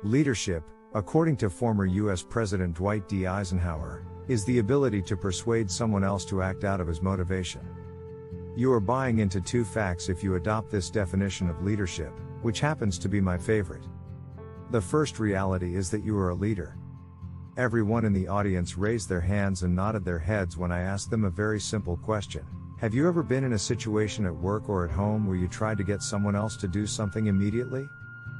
Leadership, according to former U.S. President Dwight D. Eisenhower, is the ability to persuade someone else to act out of his motivation. You are buying into two facts if you adopt this definition of leadership, which happens to be my favorite. The first reality is that you are a leader. Everyone in the audience raised their hands and nodded their heads when I asked them a very simple question. Have you ever been in a situation at work or at home where you tried to get someone else to do something immediately?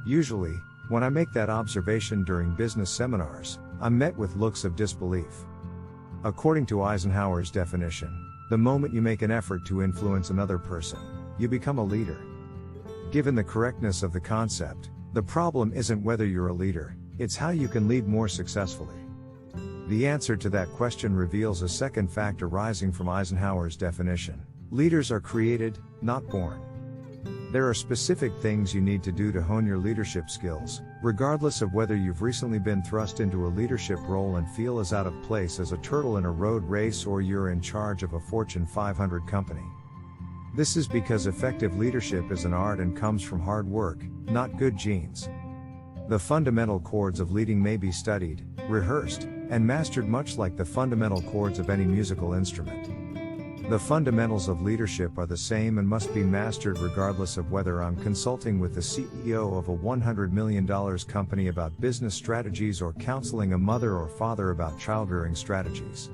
Usually, when I make that observation during business seminars, I'm met with looks of disbelief. According to Eisenhower's definition, the moment you make an effort to influence another person, you become a leader. Given the correctness of the concept, the problem isn't whether you're a leader, it's how you can lead more successfully. The answer to that question reveals a second fact arising from Eisenhower's definition. Leaders are created, not born. There are specific things you need to do to hone your leadership skills, regardless of whether you've recently been thrust into a leadership role and feel as out of place as a turtle in a road race or you're in charge of a Fortune 500 company. This is because effective leadership is an art and comes from hard work, not good genes. The fundamental chords of leading may be studied, rehearsed, and mastered much like the fundamental chords of any musical instrument. The fundamentals of leadership are the same and must be mastered regardless of whether I'm consulting with the CEO of a $100 million company about business strategies or counseling a mother or father about childrearing strategies.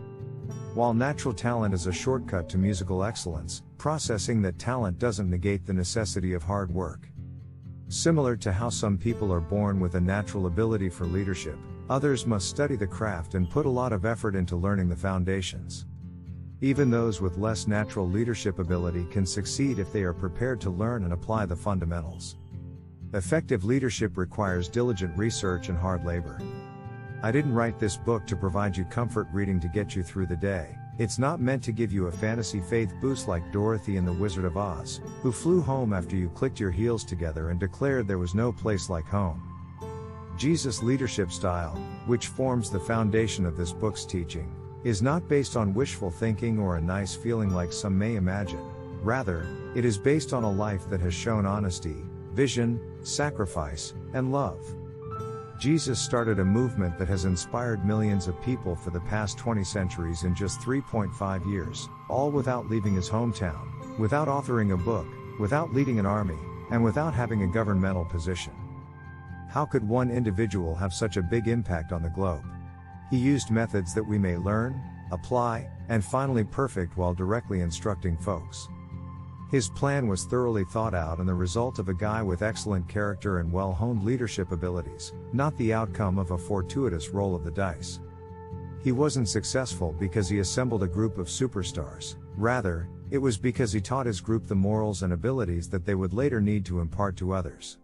While natural talent is a shortcut to musical excellence, processing that talent doesn't negate the necessity of hard work. Similar to how some people are born with a natural ability for leadership, others must study the craft and put a lot of effort into learning the foundations. Even those with less natural leadership ability can succeed if they are prepared to learn and apply the fundamentals. Effective leadership requires diligent research and hard labor. I didn't write this book to provide you comfort reading to get you through the day. It's not meant to give you a fantasy faith boost like Dorothy and the Wizard of Oz, who flew home after you clicked your heels together and declared there was no place like home. Jesus' leadership style, which forms the foundation of this book's teaching, is not based on wishful thinking or a nice feeling like some may imagine. Rather, it is based on a life that has shown honesty, vision, sacrifice, and love. Jesus started a movement that has inspired millions of people for the past 20 centuries in just 3.5 years, all without leaving his hometown, without authoring a book, without leading an army, and without having a governmental position. How could one individual have such a big impact on the globe? He used methods that we may learn, apply, and finally perfect while directly instructing folks. His plan was thoroughly thought out and the result of a guy with excellent character and well-honed leadership abilities, not the outcome of a fortuitous roll of the dice. He wasn't successful because he assembled a group of superstars, rather, it was because he taught his group the morals and abilities that they would later need to impart to others.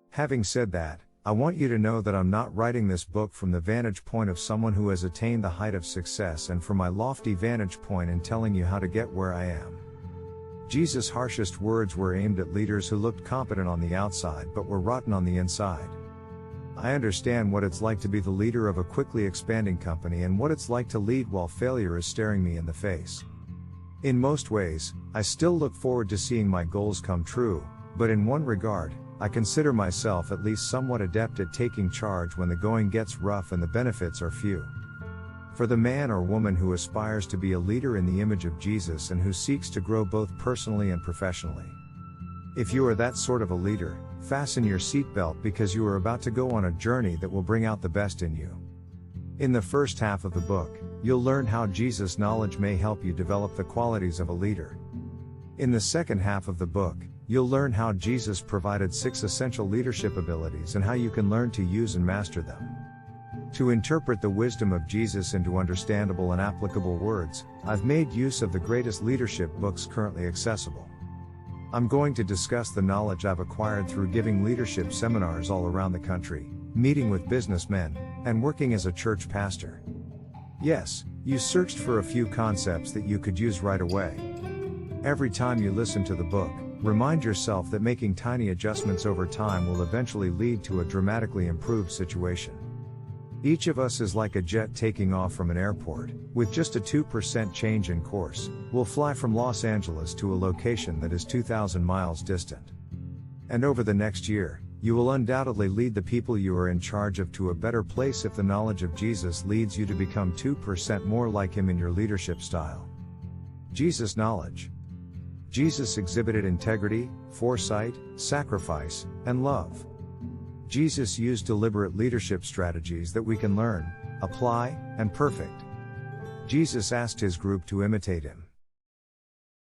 Having said that, I want you to know that I'm not writing this book from the vantage point of someone who has attained the height of success and from my lofty vantage point in telling you how to get where I am. Jesus' harshest words were aimed at leaders who looked competent on the outside but were rotten on the inside. I understand what it's like to be the leader of a quickly expanding company and what it's like to lead while failure is staring me in the face. In most ways, I still look forward to seeing my goals come true, but in one regard, I consider myself at least somewhat adept at taking charge when the going gets rough and the benefits are few. For the man or woman who aspires to be a leader in the image of Jesus and who seeks to grow both personally and professionally. If you are that sort of a leader, fasten your seatbelt because you are about to go on a journey that will bring out the best in you. In the first half of the book, you'll learn how Jesus' knowledge may help you develop the qualities of a leader. In the second half of the book, you'll learn how Jesus provided 6 essential leadership abilities and how you can learn to use and master them. To interpret the wisdom of Jesus into understandable and applicable words, I've made use of the greatest leadership books currently accessible. I'm going to discuss the knowledge I've acquired through giving leadership seminars all around the country, meeting with businessmen, and working as a church pastor. Yes, you searched for a few concepts that you could use right away. Every time you listen to the book, remind yourself that making tiny adjustments over time will eventually lead to a dramatically improved situation. Each of us is like a jet taking off from an airport. With just a 2% change in course, we'll fly from Los Angeles to a location that is 2,000 miles distant. And over the next year, You will undoubtedly lead the people you are in charge of to a better place if the knowledge of Jesus leads you to become 2% more like him in your leadership style. Jesus knowledge. Jesus exhibited integrity, foresight, sacrifice, and love. Jesus used deliberate leadership strategies that we can learn, apply, and perfect. Jesus asked his group to imitate him.